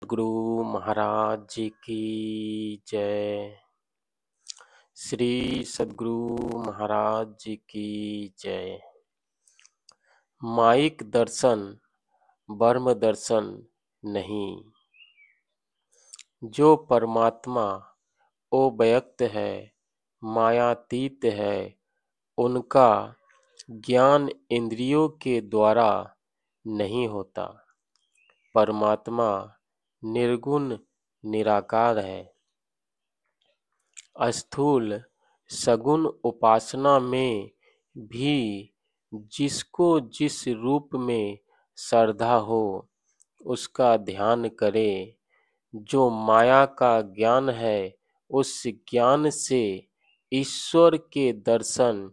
गुरु महाराज जी की जय। श्री सद्गुरु महाराज जी की जय। माइक दर्शन ब्रह्म दर्शन नहीं, जो परमात्मा अव्यक्त है, मायातीत है, उनका ज्ञान इंद्रियों के द्वारा नहीं होता। परमात्मा निर्गुण निराकार है। स्थूल सगुण उपासना में भी जिसको जिस रूप में श्रद्धा हो उसका ध्यान करे। जो माया का ज्ञान है उस ज्ञान से ईश्वर के दर्शन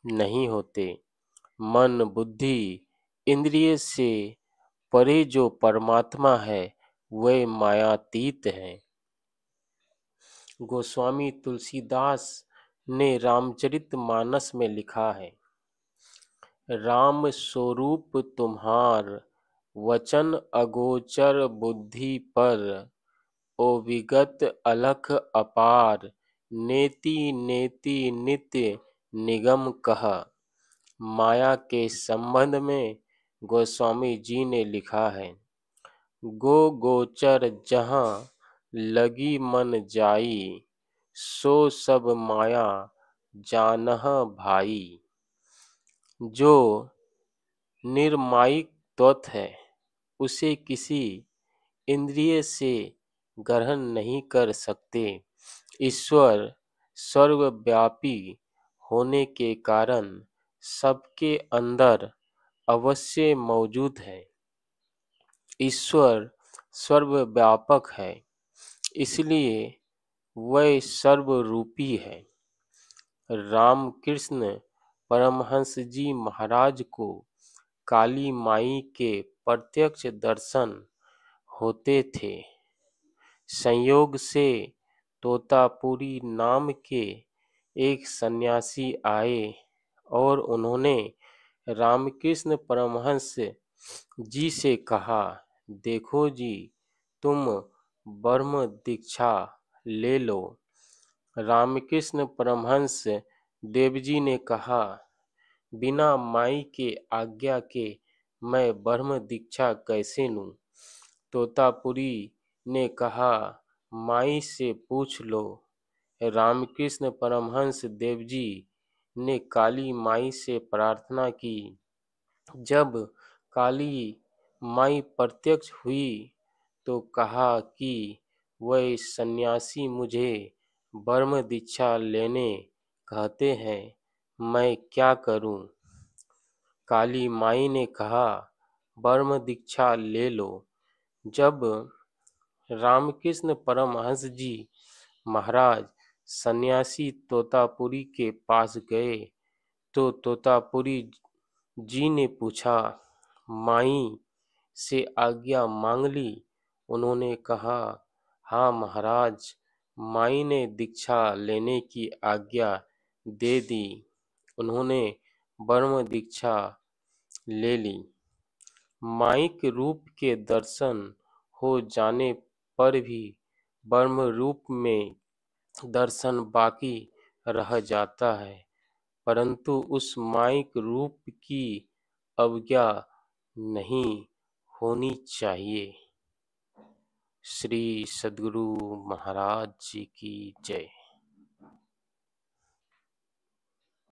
नहीं होते। मन बुद्धि इंद्रिय से परे जो परमात्मा है वह मायातीत है। गोस्वामी तुलसीदास ने रामचरितमानस में लिखा है, राम स्वरूप तुम्हार वचन अगोचर बुद्धि पर, ओ विगत अलख अपार, नेति नेति नित्य निगम कह। माया के संबंध में गोस्वामी जी ने लिखा है, गो गोचर जहाँ लगी मन जाई, सो सब माया जानह भाई। जो निर्मायिक तत्व है उसे किसी इंद्रिय से ग्रहण नहीं कर सकते। ईश्वर सर्वव्यापी होने के कारण सबके अंदर अवश्य मौजूद है। ईश्वर सर्वव्यापक है, इसलिए वह सर्वरूपी है। रामकृष्ण परमहंस जी महाराज को काली माई के प्रत्यक्ष दर्शन होते थे। संयोग से तोतापुरी नाम के एक सन्यासी आए और उन्होंने रामकृष्ण परमहंस जी से कहा, देखो जी, तुम ब्रह्म दीक्षा ले लो। रामकृष्ण परमहंस देव जी ने कहा, बिना माई के आज्ञा के मैं ब्रह्म दीक्षा कैसे लूं? तोतापुरी ने कहा, माई से पूछ लो। रामकृष्ण परमहंस देव जी ने काली माई से प्रार्थना की। जब काली माई प्रत्यक्ष हुई तो कहा कि वह सन्यासी मुझे ब्रह्म दीक्षा लेने कहते हैं, मैं क्या करूं? काली माई ने कहा, ब्रह्म दीक्षा ले लो। जब रामकृष्ण परमहंस जी महाराज सन्यासी तोतापुरी के पास गए तो तोतापुरी जी ने पूछा, माई से आज्ञा मांग ली? उन्होंने कहा, हाँ महाराज, माई ने दीक्षा लेने की आज्ञा दे दी। उन्होंने ब्रह्म दीक्षा ले ली। माइक रूप के दर्शन हो जाने पर भी ब्रह्म रूप में दर्शन बाकी रह जाता है, परंतु उस माइक रूप की अवज्ञा नहीं होनी चाहिए। श्री सद्गुरु महाराज जी की जय।